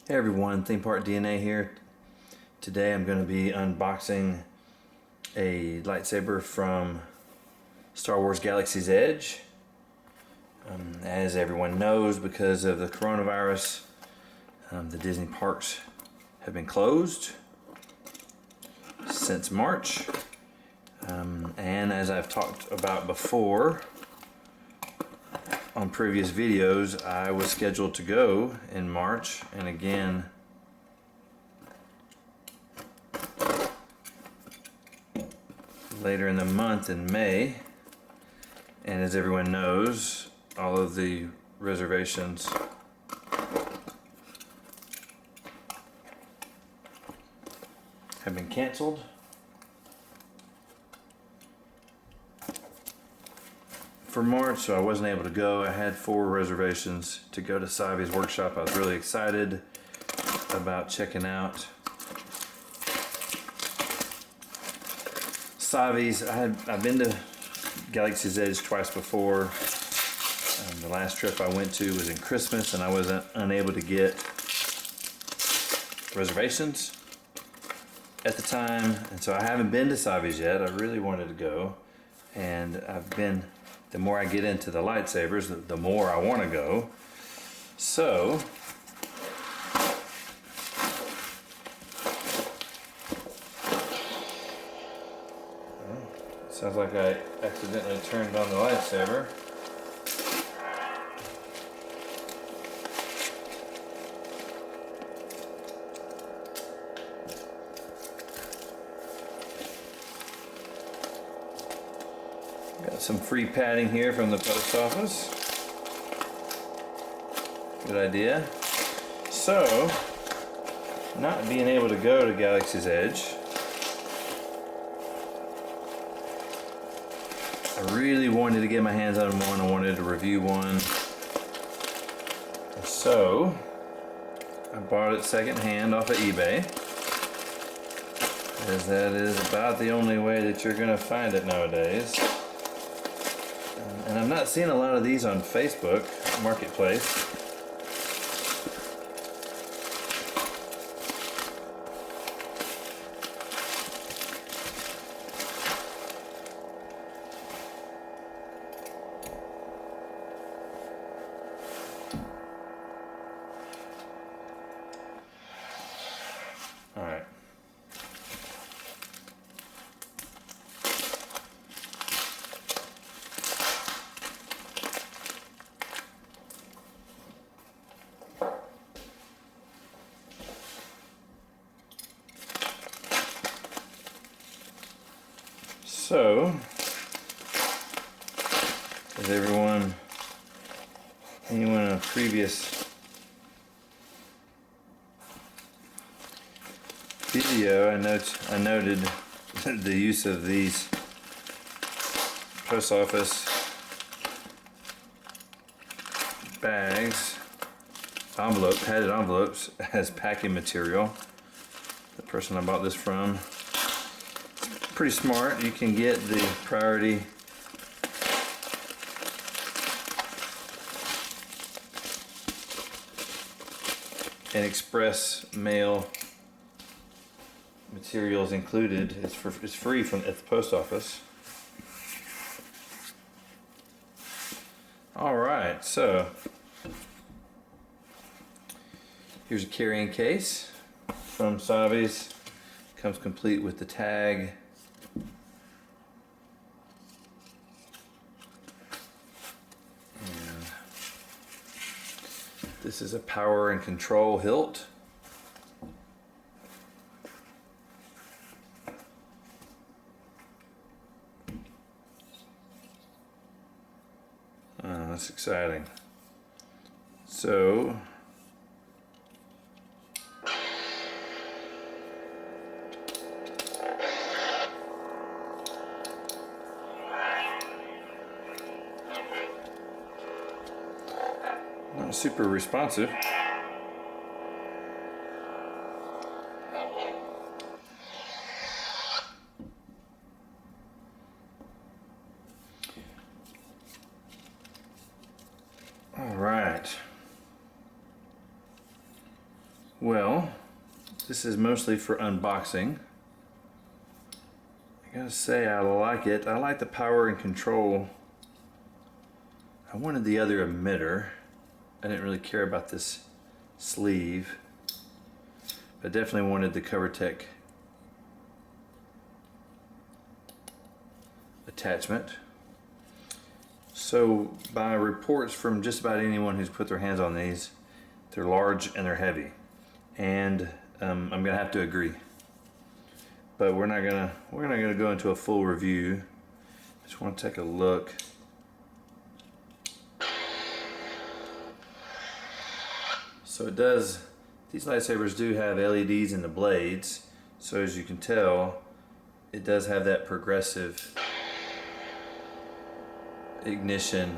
Hey everyone, Theme Park DNA here. Today I'm going to be unboxing a lightsaber from Star Wars Galaxy's Edge. As everyone knows, because of the coronavirus, the Disney parks have been closed since March. And as I've talked about before on previous videos, I was scheduled to go in March and again later in the month in May, and as everyone knows, all of the reservations have been canceled. For March, so I wasn't able to go. I had 4 reservations to go to Savi's workshop. I was really excited about checking out Savi's. I've been to Galaxy's Edge twice before. The last trip I went to was in Christmas, and I wasn't unable to get reservations at the time, and so I haven't been to Savi's yet. I really wanted to go, and the more I get into the lightsabers, the more I want to go. So sounds like I accidentally turned on the lightsaber. Got some free padding here from the post office. Good idea. So, not being able to go to Galaxy's Edge, I really wanted to get my hands on one. I wanted to review one. So, I bought it secondhand off of eBay, as that is about the only way that you're going to find it nowadays. And I'm not seeing a lot of these on Facebook Marketplace. All right. So, as anyone in a previous video, I noted the use of these post office bags, padded envelopes as packing material. The person I bought this from, pretty smart. You can get the priority and express mail materials included. It's free at the post office. All right, so here's a carrying case from Savi's. Comes complete with the tag. And this is a Power and Control hilt. That's exciting. So, not super responsive. All right. this is mostly for unboxing. I gotta say, I like it. I like the Power and Control. I wanted the other emitter. I didn't really care about this sleeve. I definitely wanted the CoverTech attachment. So by reports from just about anyone who's put their hands on these, they're large and they're heavy. And I'm gonna have to agree. But we're not gonna go into a full review. Just want to take a look. So it does, these lightsabers do have LEDs in the blades. So as you can tell, it does have that progressive ignition.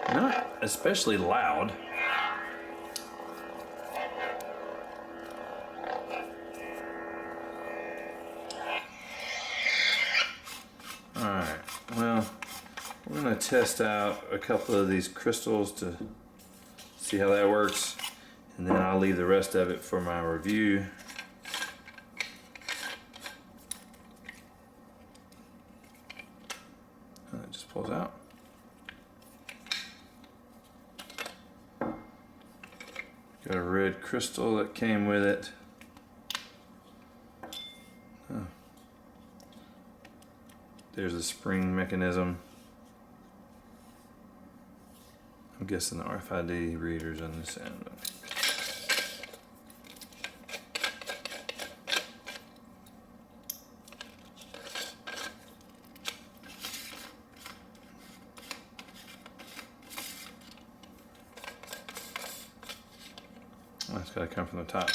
Not especially loud. Alright, well, we're going to test out a couple of these crystals to see how that works, and then I'll leave the rest of it for my review. It just pulls out. Got a red crystal that came with it. Oh. There's a spring mechanism. I'm guessing the RFID readers on this end. Oh, it's got to come from the top.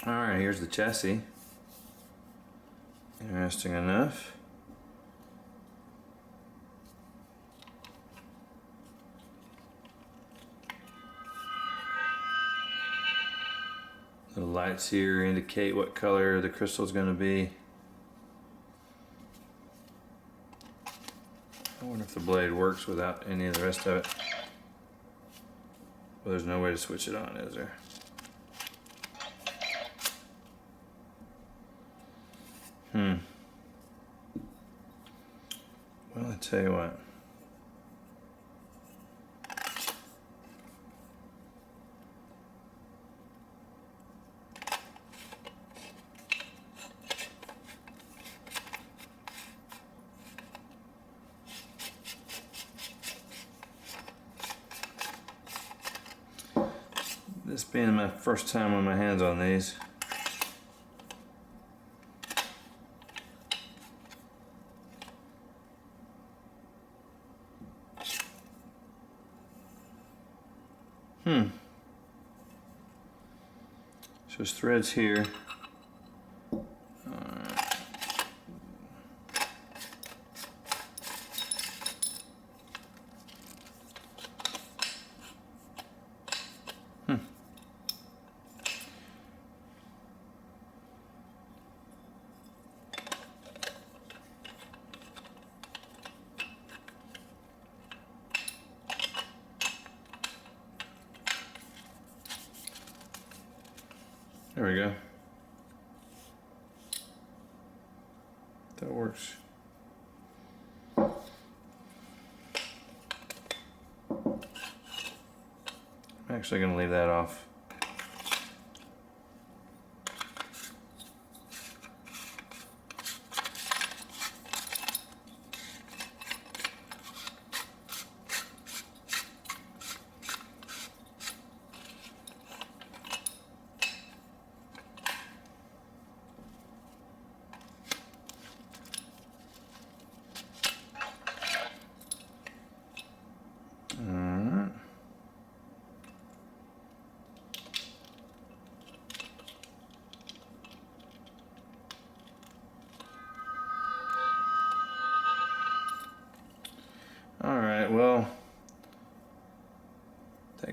Alright, here's the chassis. Interesting enough. The lights here indicate what color the crystal is going to be. I wonder if the blade works without any of the rest of it. Well, there's no way to switch it on, is there? Well, I tell you what. This being my first time with my hands on these. So there's threads here. There we go. That works. I'm actually going to leave that off.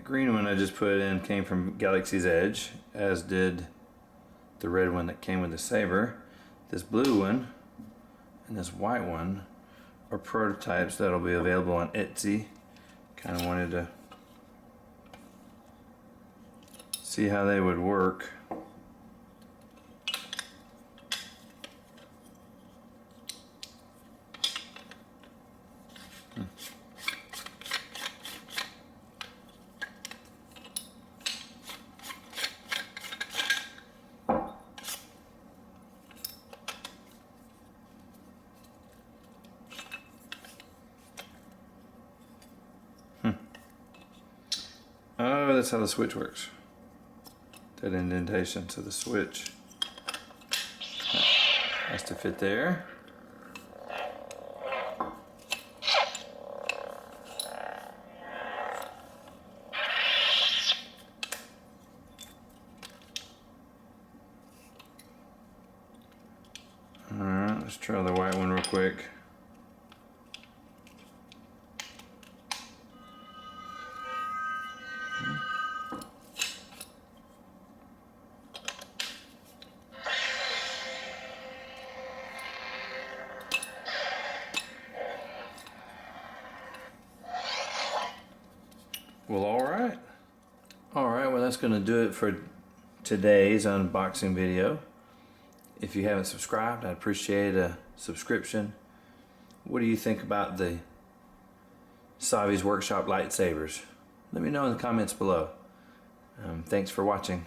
green one I just put in came from Galaxy's Edge, as did the red one that came with the saber. This blue one and this white one are prototypes that'll be available on Etsy. Kind of wanted to see how they would work. Oh, that's how the switch works. That indentation, so the switch has to fit there. Alright, let's try the white one real quick. Well, alright, well that's going to do it for today's unboxing video. If you haven't subscribed, I'd appreciate a subscription. What do you think about the Savi's Workshop lightsabers? Let me know in the comments below. Thanks for watching.